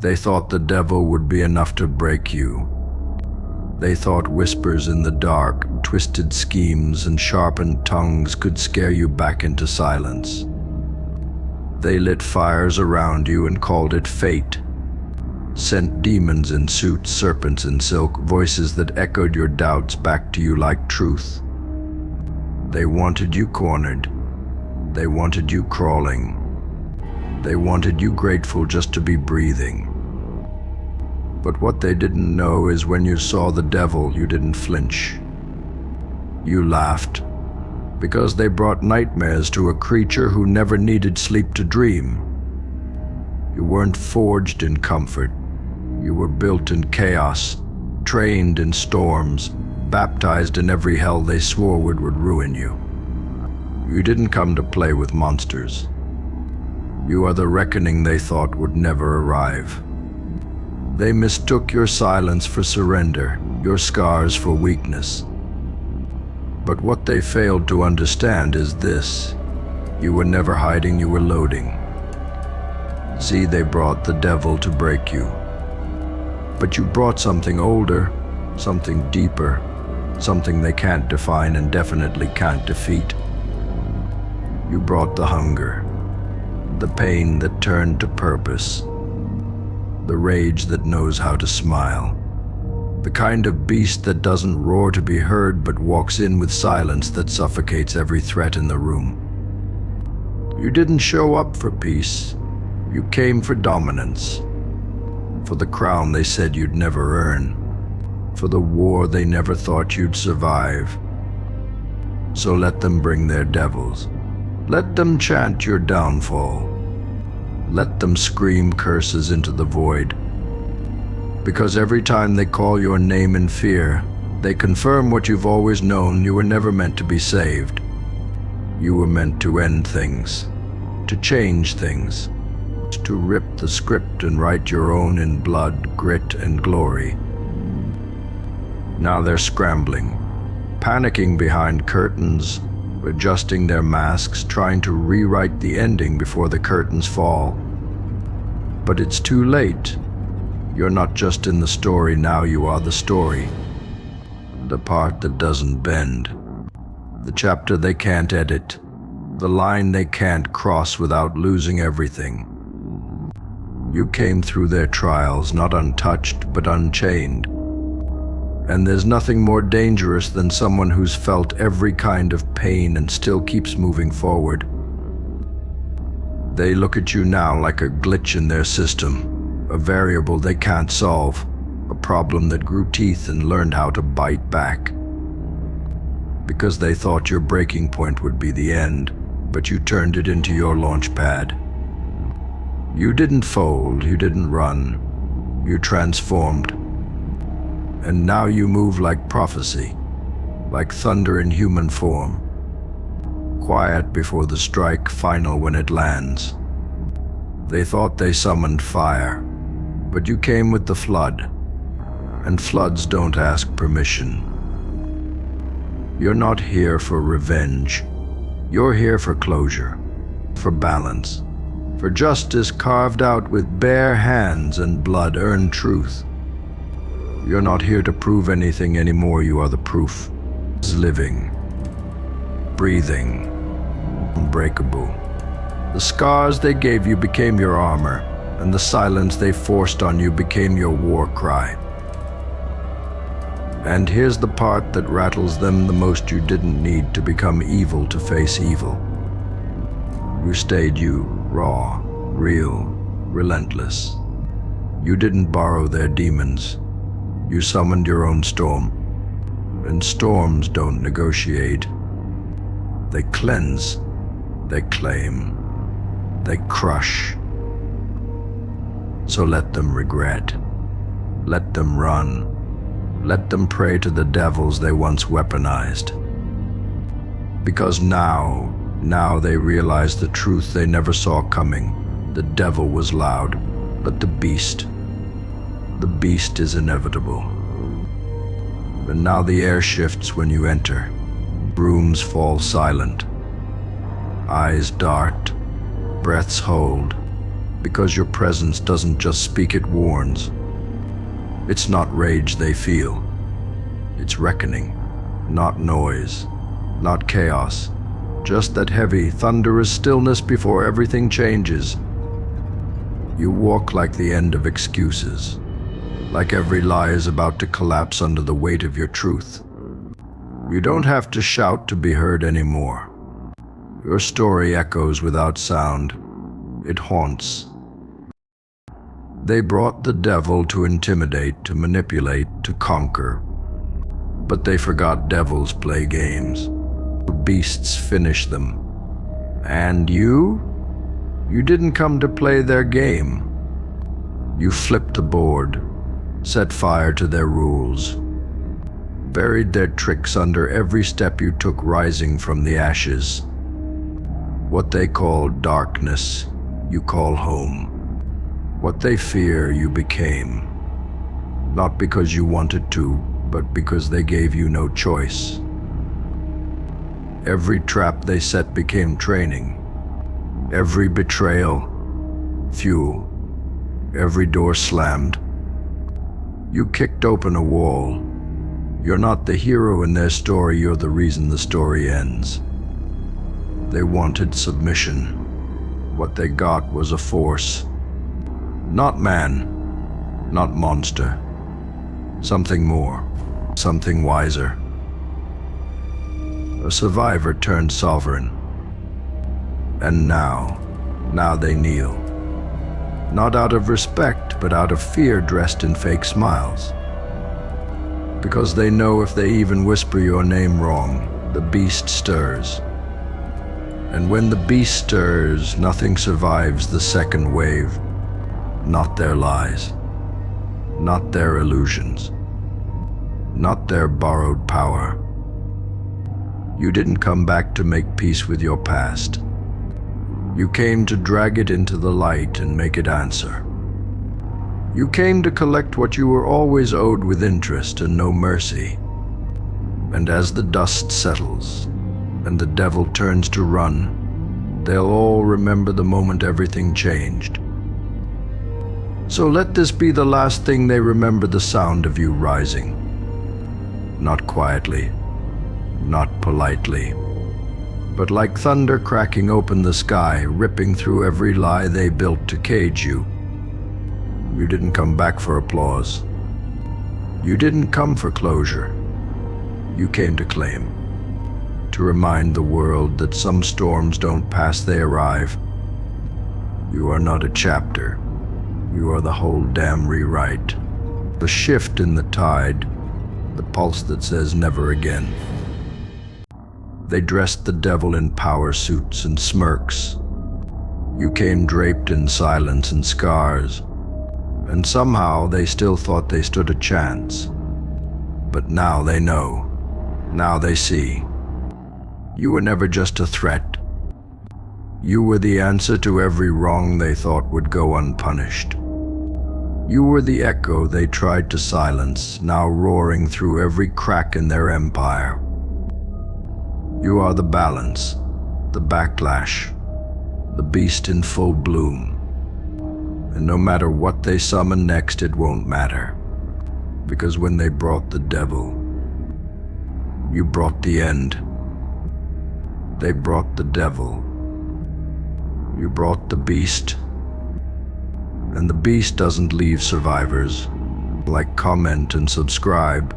They thought the devil would be enough to break you. They thought whispers in the dark, twisted schemes, and sharpened tongues could scare you back into silence. They lit fires around you and called it fate. Sent demons in suits, serpents in silk, voices that echoed your doubts back to you like truth. They wanted you cornered. They wanted you crawling. They wanted you grateful just to be breathing. But what they didn't know is when you saw the devil, you didn't flinch. You laughed, because they brought nightmares to a creature who never needed sleep to dream. You weren't forged in comfort. You were built in chaos, trained in storms, baptized in every hell they swore would ruin you. You didn't come to play with monsters. You are the reckoning they thought would never arrive. They mistook your silence for surrender, your scars for weakness. But what they failed to understand is this: you were never hiding, you were loading. See, they brought the devil to break you. But you brought something older, something deeper, something they can't define and definitely can't defeat. You brought the hunger, the pain that turned to purpose, the rage that knows how to smile, the kind of beast that doesn't roar to be heard but walks in with silence that suffocates every threat in the room. You didn't show up for peace. You came for dominance, for the crown they said you'd never earn, for the war they never thought you'd survive. So let them bring their devils. Let them chant your downfall. Let them scream curses into the void. Because every time they call your name in fear, they confirm what you've always known: you were never meant to be saved. You were meant to end things, to change things, to rip the script and write your own in blood, grit, and glory. Now they're scrambling, panicking behind curtains, adjusting their masks, trying to rewrite the ending before the curtains fall. But it's too late. You're not just in the story now, you are the story. The part that doesn't bend. The chapter they can't edit. The line they can't cross without losing everything. You came through their trials, not untouched, but unchained. And there's nothing more dangerous than someone who's felt every kind of pain and still keeps moving forward. They look at you now like a glitch in their system, a variable they can't solve, a problem that grew teeth and learned how to bite back. Because they thought your breaking point would be the end, but you turned it into your launch pad. You didn't fold, you didn't run, you transformed. And now you move like prophecy, like thunder in human form. Quiet before the strike, final when it lands. They thought they summoned fire, but you came with the flood. And floods don't ask permission. You're not here for revenge. You're here for closure, for balance, for justice carved out with bare hands and blood-earned truth. You're not here to prove anything anymore. You are the proof. It's living, breathing, unbreakable. The scars they gave you became your armor, and the silence they forced on you became your war cry. And here's the part that rattles them the most: you didn't need to become evil to face evil. You stayed you, raw, real, relentless. You didn't borrow their demons. You summoned your own storm. And storms don't negotiate. They cleanse, they claim, they crush. So let them regret. Let them run. Let them pray to the devils they once weaponized. Because now they realize the truth they never saw coming. The devil was loud, but the beast is inevitable. And now the air shifts when you enter. Rooms fall silent. Eyes dart, breaths hold, Because your presence doesn't just speak, it warns. It's not rage they feel. It's reckoning. Not noise. Not chaos. Just that heavy, thunderous stillness before everything changes. You walk like the end of excuses. Like every lie is about to collapse under the weight of your truth. You don't have to shout to be heard anymore. Your story echoes without sound. It haunts. They brought the devil to intimidate, to manipulate, to conquer. But they forgot devils play games. Beasts finish them. And you? You didn't come to play their game. You flipped the board, set fire to their rules, buried their tricks under every step you took rising from the ashes. What they call darkness, you call home. What they fear, you became. Not because you wanted to, but because they gave you no choice. Every trap they set became training. Every betrayal, fuel. Every door slammed. You kicked open a wall. You're not the hero in their story, you're the reason the story ends. They wanted submission. What they got was a force. Not man, not monster. Something more, something wiser. A survivor turned sovereign. And now they kneel. Not out of respect, but out of fear dressed in fake smiles. Because they know if they even whisper your name wrong, the beast stirs. And when the beast stirs, nothing survives the second wave. Not their lies, not their illusions, not their borrowed power. You didn't come back to make peace with your past. You came to drag it into the light and make it answer. You came to collect what you were always owed with interest and no mercy. And as the dust settles and the devil turns to run, they'll all remember the moment everything changed. So let this be the last thing they remember, the sound of you rising. Not quietly, not politely, but like thunder cracking open the sky, ripping through every lie they built to cage you. You didn't come back for applause. You didn't come for closure. You came to claim, to remind the world that some storms don't pass, they arrive. You are not a chapter. You are the whole damn rewrite. The shift in the tide, the pulse that says never again. They dressed the devil in power suits and smirks. You came draped in silence and scars. And somehow they still thought they stood a chance. But now they know. Now they see. You were never just a threat. You were the answer to every wrong they thought would go unpunished. You were the echo they tried to silence, now roaring through every crack in their empire. You are the balance, the backlash, the beast in full bloom. And no matter what they summon next, it won't matter. Because when they brought the devil, you brought the end. They brought the devil. You brought the beast. And the beast doesn't leave survivors. Like, comment, and subscribe.